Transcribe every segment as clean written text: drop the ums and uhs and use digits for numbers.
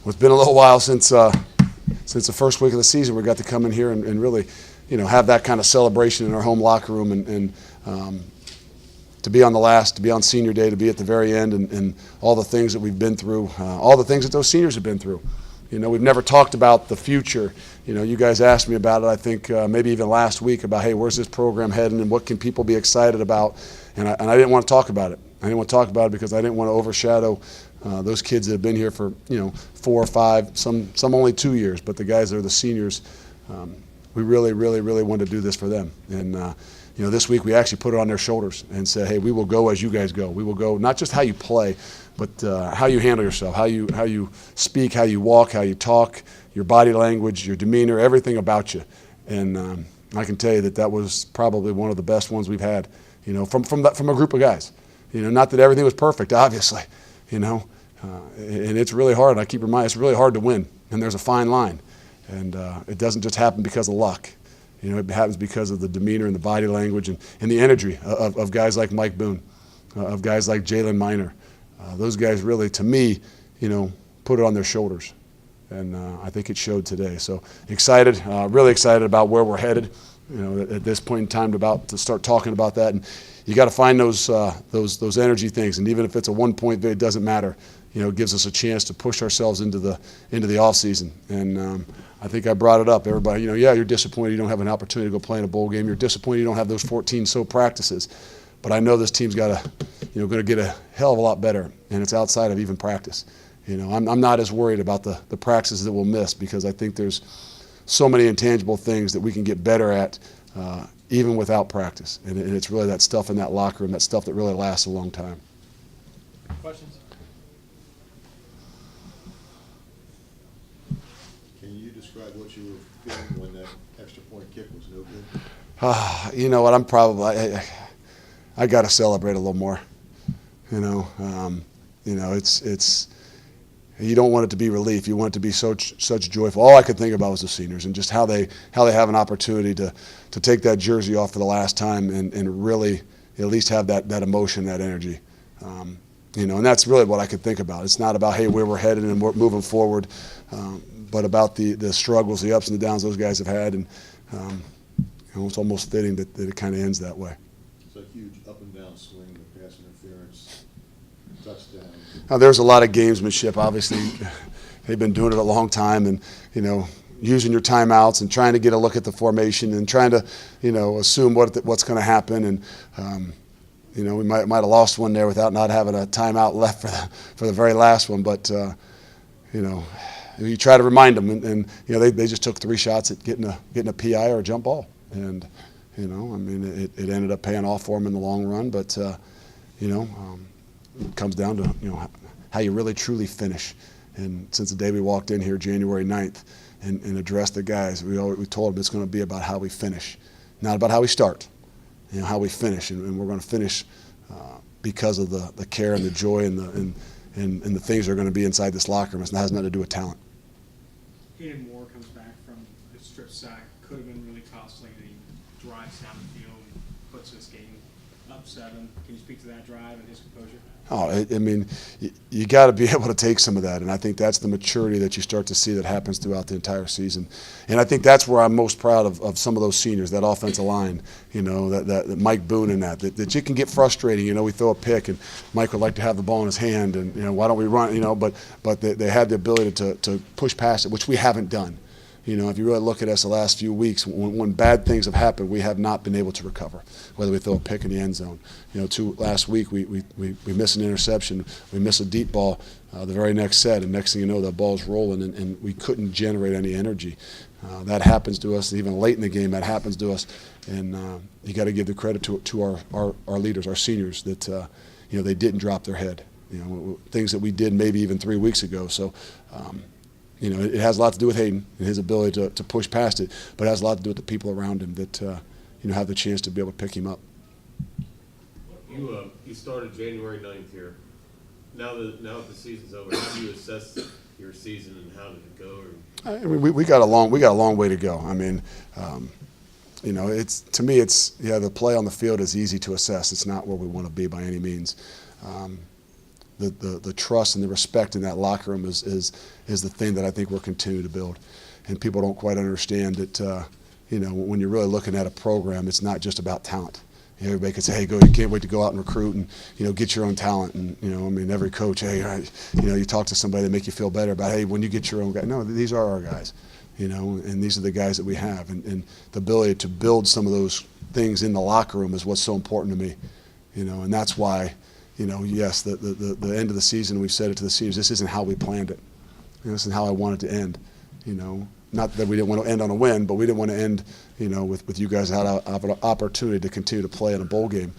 it's been a little while since the first week of the season. We got to come in here and really, have that kind of celebration in our home locker room and to be to be on senior day, to be at the very end, and all the things that we've been through, all the things that those seniors have been through. We've never talked about the future. You guys asked me about it, I think maybe even last week, about, hey, where's this program heading and what can people be excited about? And I didn't want to talk about it. I didn't want to talk about it because I didn't want to overshadow those kids that have been here for 4 or 5, some only 2 years, but the guys that are the seniors, we really, really, really want to do this for them. And this week we actually put it on their shoulders and said, hey, we will go as you guys go. We will go not just how you play, but how you handle yourself, how you speak, how you walk, how you talk, your body language, your demeanor, everything about you. And I can tell you that was probably one of the best ones we've had, from a group of guys. Not that everything was perfect, obviously, and it's really hard. I keep reminding, it's really hard to win, and there's a fine line. And it doesn't just happen because of luck. It happens because of the demeanor and the body language and the energy of guys like Mike Boone, of guys like Jalen Miner. Those guys really, to me, put it on their shoulders. And I think it showed today. So excited, really excited about where we're headed. At this point in time, to start talking about that. And you got to find those energy things. And even if it's a 1-point, it doesn't matter. It gives us a chance to push ourselves into the off season. And I think I brought it up. Everybody, you're disappointed you don't have an opportunity to go play in a bowl game. You're disappointed you don't have those 14 practices. But I know this team's going to get a hell of a lot better, and it's outside of even practice. I'm not as worried about the practices that we'll miss, because I think there's so many intangible things that we can get better at even without practice. And it's really that stuff in that locker room, that stuff that really lasts a long time. Questions? Can you describe what you were feeling when that extra point kick was no good? You know what? I'm probably I got to celebrate a little more. It's you don't want it to be relief. You want it to be such joyful. All I could think about was the seniors and just how they have an opportunity to take that jersey off for the last time and really at least have that emotion, that energy. And that's really what I could think about. It's not about, hey, where we're headed and we're moving forward, but about the struggles, the ups and the downs those guys have had. And it's almost fitting that it kind of ends that way. It's a huge up and down swing, the pass interference, touchdown. Now, there's a lot of gamesmanship. Obviously, they've been doing it a long time, and using your timeouts and trying to get a look at the formation and trying to assume what's going to happen. And we might have lost one there without not having a timeout left for the very last one. But you try to remind them, and they just took 3 shots at getting a PI or a jump ball, and it ended up paying off for them in the long run. But it comes down to how you really truly finish. And since the day we walked in here, January 9th, and addressed the guys, we told them it's going to be about how we finish, not about how we start. How we finish, and we're going to finish because of the care and the joy and the things that are going to be inside this locker room. It has nothing to do with talent. Hayden Moore comes back from a strip sack. Could have been really costly. He drives down the field and puts this game up 7. Can you speak to that drive and his composure? You got to be able to take some of that, and I think that's the maturity that you start to see that happens throughout the entire season. And I think that's where I'm most proud of some of those seniors, that offensive line, that Mike Boone and that you can get frustrating. We throw a pick, and Mike would like to have the ball in his hand, and why don't we run, but they had the ability to push past it, which we haven't done. If you really look at us the last few weeks, when bad things have happened, we have not been able to recover, whether we throw a pick in the end zone. Last week we miss an interception, we miss a deep ball the very next set, and next thing you know, that ball's rolling, and we couldn't generate any energy. That happens to us even late in the game. That happens to us, and you got to give the credit to our leaders, our seniors, that they didn't drop their head. Things that we did maybe even 3 weeks ago. So. It has a lot to do with Hayden and his ability to push past it, but it has a lot to do with the people around him that have the chance to be able to pick him up. You started January 9th here. Now that the season's over, how do you assess your season and how did it go? We got a long way to go. To me the play on the field is easy to assess. It's not where we want to be by any means. the trust and the respect in that locker room is the thing that I think we'll continue to build. And people don't quite understand that, when you're really looking at a program, it's not just about talent. Everybody could say, hey, you can't wait to go out and recruit and, get your own talent. And, every coach, hey, you talk to somebody that make you feel better about, hey, when you get your own guy. No, these are our guys, and these are the guys that we have. And the ability to build some of those things in the locker room is what's so important to me, and that's why, yes, the end of the season, we've said it to the seniors, this isn't how we planned it. This isn't how I want it to end, Not that we didn't want to end on a win, but we didn't want to end, with you guys had an opportunity to continue to play in a bowl game.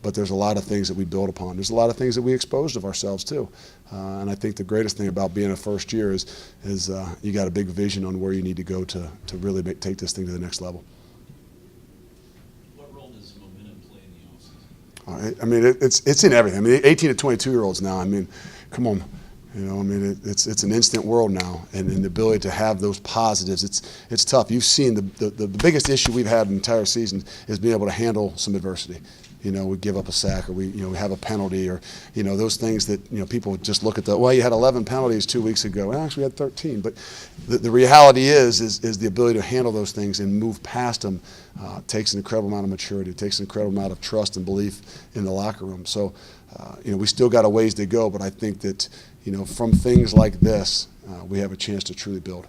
But there's a lot of things that we build upon. There's a lot of things that we exposed of ourselves too. And I think the greatest thing about being a first year is you got a big vision on where you need to go to really take this thing to the next level. What role does momentum play in the offseason? I mean, it's in everything. 18 to 22-year-olds now. Come on. It's an instant world now, and the ability to have those positives, it's tough. You've seen the biggest issue we've had in the entire season is being able to handle some adversity. We give up a sack, or we have a penalty, or those things that people just look at you had 11 penalties 2 weeks ago. Well, actually, we had 13. But the reality is the ability to handle those things and move past them takes an incredible amount of maturity. It takes an incredible amount of trust and belief in the locker room. So, we still got a ways to go, but I think that from things like this, we have a chance to truly build.